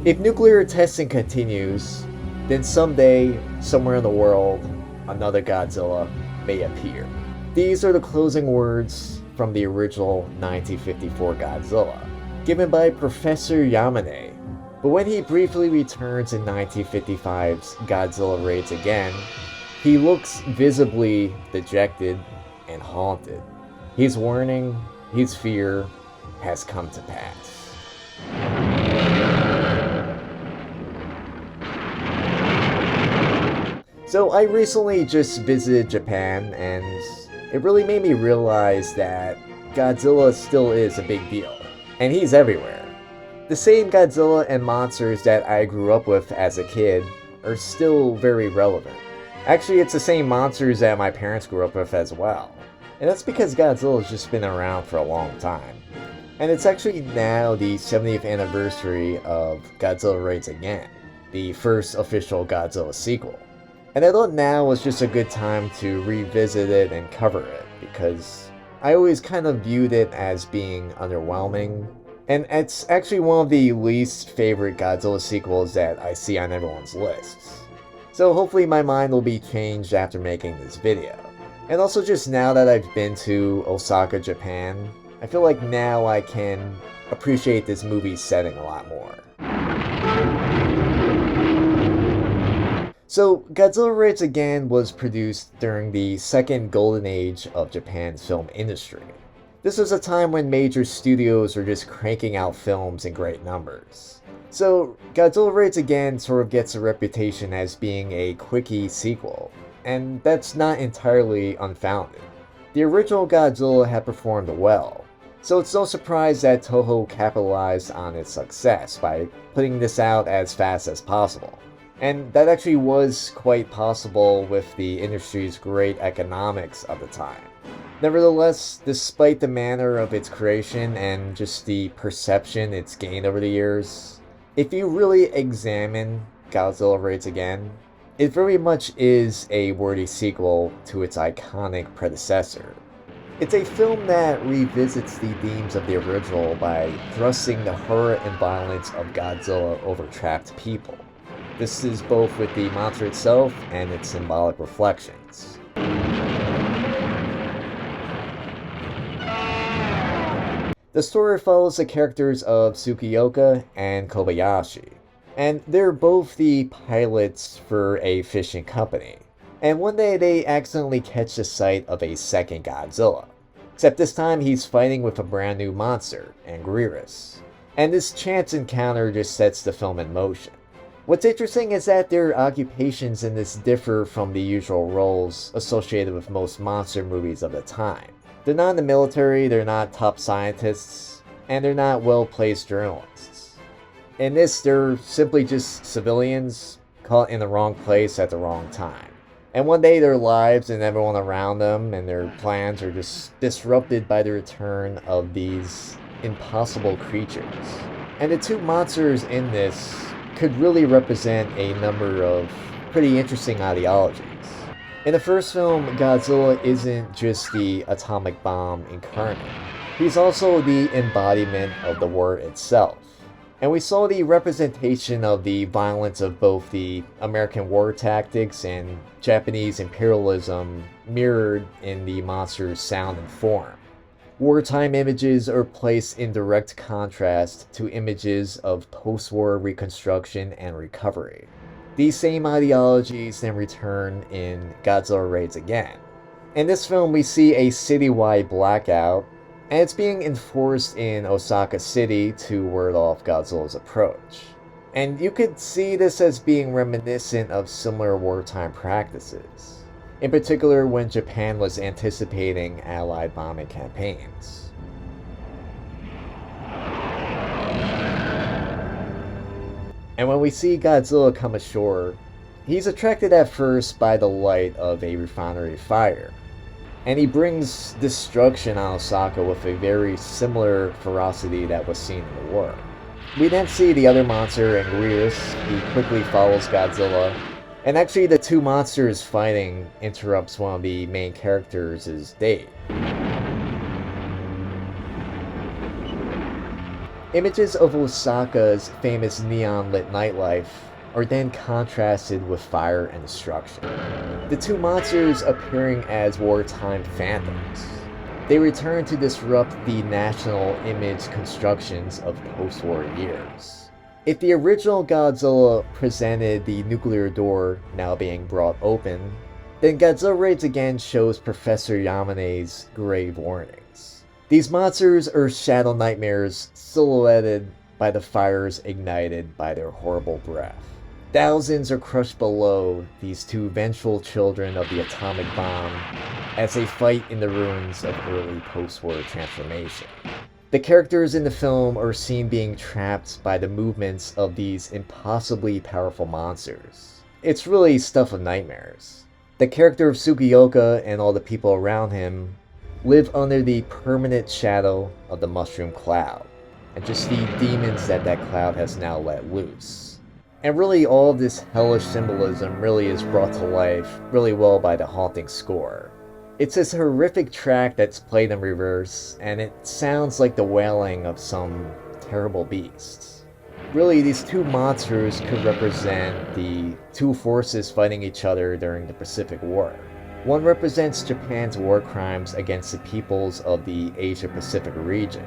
If nuclear testing continues, then someday, somewhere in the world, another Godzilla may appear. These are the closing words from the original 1954 Godzilla, given by Professor Yamane. But when he briefly returns in 1955's Godzilla Raids Again, he looks visibly dejected and haunted. His warning, his fear, has come to pass. So I recently just visited Japan, and it really made me realize that Godzilla still is a big deal, and he's everywhere. The same Godzilla and monsters that I grew up with as a kid are still very relevant. Actually, it's the same monsters that my parents grew up with as well. And that's because Godzilla's just been around for a long time. And it's actually now the 70th anniversary of Godzilla Raids Again, the first official Godzilla sequel. And I thought now was just a good time to revisit it and cover it, because I always kind of viewed it as being underwhelming. And it's actually one of the least favorite Godzilla sequels that I see on everyone's lists. So hopefully my mind will be changed after making this video. And also just now that I've been to Osaka, Japan, I feel like now I can appreciate this movie's setting a lot more. So, Godzilla Raids Again was produced during the second golden age of Japan's film industry. This was a time when major studios were just cranking out films in great numbers. So, Godzilla Raids Again sort of gets a reputation as being a quickie sequel, and that's not entirely unfounded. The original Godzilla had performed well, so it's no surprise that Toho capitalized on its success by putting this out as fast as possible. And that actually was quite possible with the industry's great economics of the time. Nevertheless, despite the manner of its creation and just the perception it's gained over the years, if you really examine Godzilla Raids Again, it very much is a worthy sequel to its iconic predecessor. It's a film that revisits the themes of the original by thrusting the horror and violence of Godzilla over trapped people. This is both with the monster itself and its symbolic reflections. The story follows the characters of Tsukioka and Kobayashi, and they're both the pilots for a fishing company. And one day they accidentally catch the sight of a second Godzilla. Except this time he's fighting with a brand new monster, Anguirus. And this chance encounter just sets the film in motion. What's interesting is that their occupations in this differ from the usual roles associated with most monster movies of the time. They're not in the military, they're not top scientists, and they're not well-placed journalists. In this, they're simply just civilians caught in the wrong place at the wrong time. And one day their lives and everyone around them and their plans are just disrupted by the return of these impossible creatures. And the two monsters in this could really represent a number of pretty interesting ideologies. In the first film, Godzilla isn't just the atomic bomb incarnate. He's also the embodiment of the war itself. And we saw the representation of the violence of both the American war tactics and Japanese imperialism mirrored in the monster's sound and form. Wartime images are placed in direct contrast to images of post-war reconstruction and recovery. These same ideologies then return in Godzilla Raids Again. In this film, we see a citywide blackout, and it's being enforced in Osaka City to ward off Godzilla's approach. And you could see this as being reminiscent of similar wartime practices, in particular when Japan was anticipating Allied bombing campaigns. And when we see Godzilla come ashore, he's attracted at first by the light of a refinery fire. And he brings destruction on Osaka with a very similar ferocity that was seen in the war. We then see the other monster, Anguirus. He quickly follows Godzilla. And actually the two monsters fighting interrupts one of the main characters' date. Images of Osaka's famous neon-lit nightlife are then contrasted with fire and destruction. The two monsters appearing as wartime phantoms. They return to disrupt the national image constructions of post-war years. If the original Godzilla presented the nuclear door now being brought open, then Godzilla Raids Again shows Professor Yamane's grave warnings. These monsters are shadow nightmares silhouetted by the fires ignited by their horrible breath. Thousands are crushed below these two vengeful children of the atomic bomb as they fight in the ruins of early post-war transformation. The characters in the film are seen being trapped by the movements of these impossibly powerful monsters. It's really stuff of nightmares. The character of Sukioka and all the people around him live under the permanent shadow of the mushroom cloud, and just the demons that cloud has now let loose. And really all of this hellish symbolism really is brought to life really well by the haunting score. It's this horrific track that's played in reverse, and it sounds like the wailing of some terrible beasts. Really, these two monsters could represent the two forces fighting each other during the Pacific War. One represents Japan's war crimes against the peoples of the Asia-Pacific region,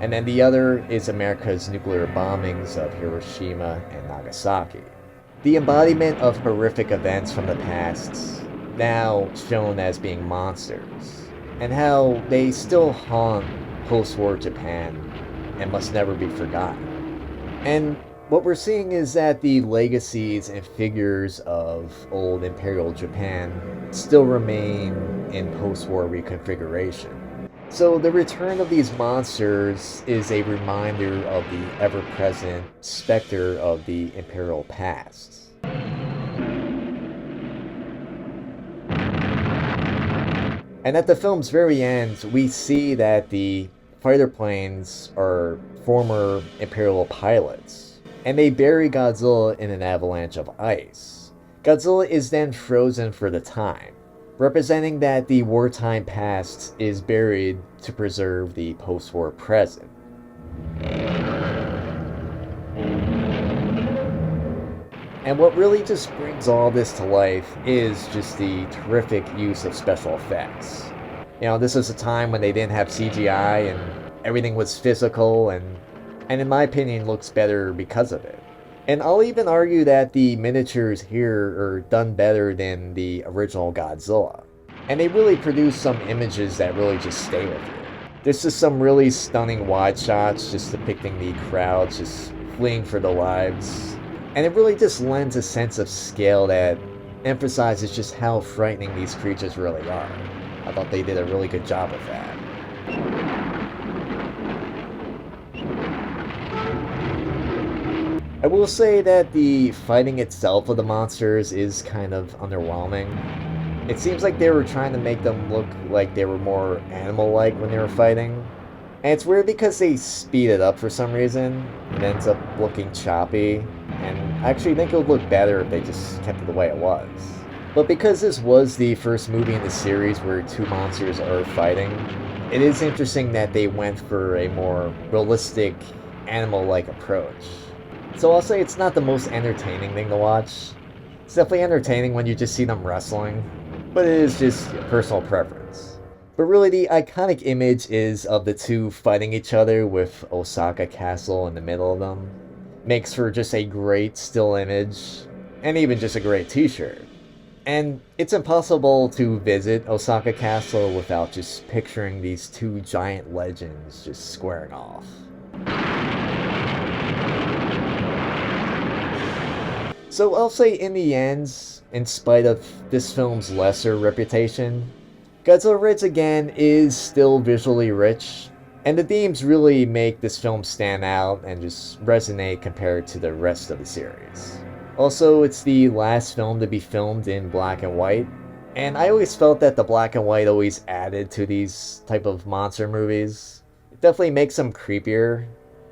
and then the other is America's nuclear bombings of Hiroshima and Nagasaki. The embodiment of horrific events from the past, now shown as being monsters, and how they still haunt post-war Japan and must never be forgotten. And what we're seeing is that the legacies and figures of old Imperial Japan still remain in post-war reconfiguration. So the return of these monsters is a reminder of the ever-present specter of the Imperial past. And at the film's very end, we see that the fighter planes are former Imperial pilots, and they bury Godzilla in an avalanche of ice. Godzilla is then frozen for the time, representing that the wartime past is buried to preserve the post-war present. And what really just brings all this to life is just the terrific use of special effects. You know, this was a time when they didn't have CGI and everything was physical and in my opinion looks better because of it. And I'll even argue that the miniatures here are done better than the original Godzilla. And they really produce some images that really just stay with you. There's just some really stunning wide shots just depicting the crowds just fleeing for their lives. And it really just lends a sense of scale that emphasizes just how frightening these creatures really are. I thought they did a really good job with that. I will say that the fighting itself of the monsters is kind of underwhelming. It seems like they were trying to make them look like they were more animal-like when they were fighting. And it's weird because they speed it up for some reason. It ends up looking choppy. And I actually think it would look better if they just kept it the way it was. But because this was the first movie in the series where two monsters are fighting, it is interesting that they went for a more realistic, animal-like approach. So I'll say it's not the most entertaining thing to watch. It's definitely entertaining when you just see them wrestling, but it is just personal preference. But really the iconic image is of the two fighting each other with Osaka Castle in the middle of them. Makes for just a great still image, and even just a great t-shirt. And it's impossible to visit Osaka Castle without just picturing these two giant legends just squaring off. So I'll say in the end, in spite of this film's lesser reputation, Godzilla Raids Again is still visually rich, and the themes really make this film stand out and just resonate compared to the rest of the series. Also, it's the last film to be filmed in black and white, and I always felt that the black and white always added to these type of monster movies. It definitely makes them creepier.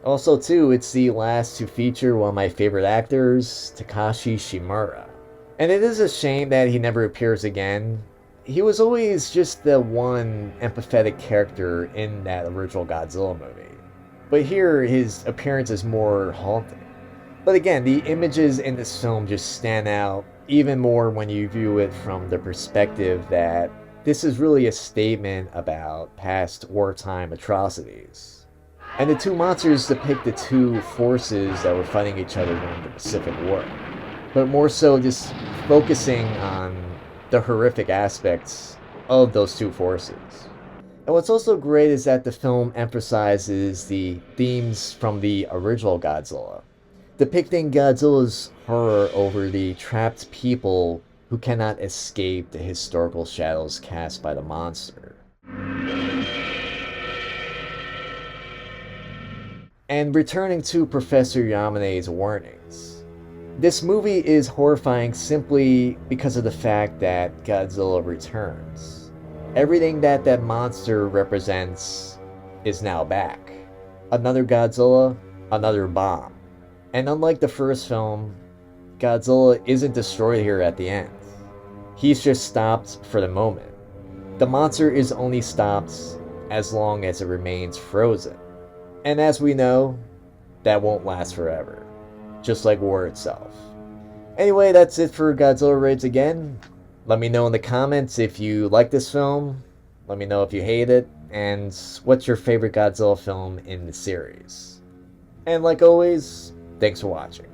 Also too, it's the last to feature one of my favorite actors, Takashi Shimura. And it is a shame that he never appears again. He was always just the one empathetic character in that original Godzilla movie. but here his appearance is more haunting. But again, the images in this film just stand out even more when you view it from the perspective that this is really a statement about past wartime atrocities. And the two monsters depict the two forces that were fighting each other during the Pacific War, but more so just focusing on the horrific aspects of those two forces. And what's also great is that the film emphasizes the themes from the original Godzilla, depicting Godzilla's horror over the trapped people who cannot escape the historical shadows cast by the monster. And returning to Professor Yamane's warnings, this movie is horrifying simply because of the fact that Godzilla returns. Everything that monster represents is now back. Another Godzilla, another bomb. And unlike the first film, Godzilla isn't destroyed here at the end. He's just stopped for the moment. The monster is only stopped as long as it remains frozen. And as we know, that won't last forever. Just like war itself. Anyway, that's it for Godzilla Raids Again. Let me know in the comments if you like this film. Let me know if you hate it. And what's your favorite Godzilla film in the series. And like always, thanks for watching.